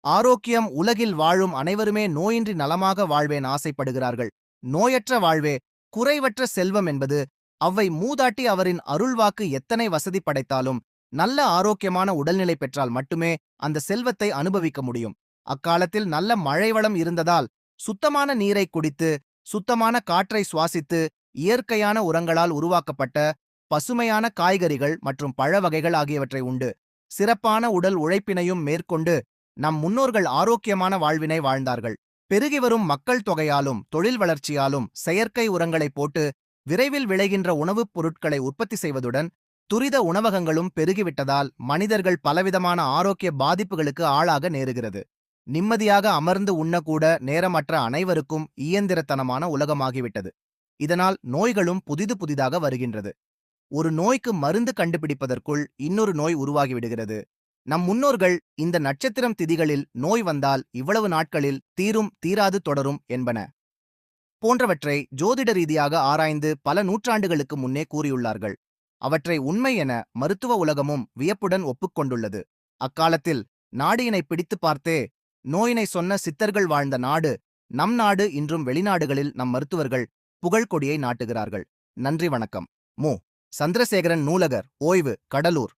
ஆரோக்கியம் உலகில் வாழும் அனைவருமே நோயின்றி நலமாக வாழ்வேன் ஆசைப்படுகிறார்கள். நோயற்ற வாழ்வே குறைவற்ற செல்வம் என்பது அவ்வை மூதாட்டி அவரின் அருள்வாக்கு எத்தனை வசதி படைத்தாலும் நல்ல ஆரோக்கியமான உடல்நிலை பெற்றால் மட்டுமே அந்த செல்வத்தை அனுபவிக்க முடியும். அக்காலத்தில் நல்ல மழை வளம் இருந்ததால் சுத்தமான நீரை குடித்து சுத்தமான காற்றை சுவாசித்து இயற்கையான உரங்களால் உருவாக்கப்பட்ட பசுமையான காய்கறிகள் மற்றும் பழ வகைகள் ஆகியவற்றை உண்டு சிறப்பான உடல் உழைப்பினையும் மேற்கொண்டு நம் முன்னோர்கள் ஆரோக்கியமான வாழ்வினை வாழ்ந்தார்கள். பெருகி வரும் மக்கள் தொகையாலும் தொழில் வளர்ச்சியாலும் செயற்கை உரங்களை போட்டு விரைவில் விளைகின்ற உணவுப் பொருட்களை உற்பத்தி செய்வதுடன் துரித உணவகங்களும் பெருகிவிட்டதால் மனிதர்கள் பலவிதமான ஆரோக்கிய பாதிப்புகளுக்கு ஆளாக நேருகிறது. நிம்மதியாக அமர்ந்து உண்ணக்கூட நேரமற்ற அனைவருக்கும் இயந்திரத்தனமான உலகமாகிவிட்டது. இதனால் நோய்களும் புதிது புதிதாக வருகின்றது. ஒரு நோய்க்கு மருந்து கண்டுபிடிப்பதற்குள் இன்னொரு நோய் உருவாகிவிடுகிறது. நம் முன்னோர்கள் இந்த நட்சத்திரம் திதிகளில் நோய் வந்தால் இவ்வளவு நாட்களில் தீரும் தீராது தொடரும் என்பன போன்றவற்றை ஜோதிட ரீதியாக ஆராய்ந்து பல நூற்றாண்டுகளுக்கு முன்னே கூறியுள்ளார்கள். அவற்றை உண்மை என மருத்துவ உலகமும் வியப்புடன் ஒப்புக்கொண்டுள்ளது. அக்காலத்தில் நாடியினை பிடித்து பார்த்தே நோயினை சொன்ன சித்தர்கள் வாழ்ந்த நாடு நம் நாடு. இன்றும் வெளிநாடுகளில் நம் மருத்துவர்கள் புகழ்கொடியை நாட்டுகிறார்கள். நன்றி, வணக்கம். மு. சந்திரசேகரன், நூலகர், ஓய்வு, கடலூர்.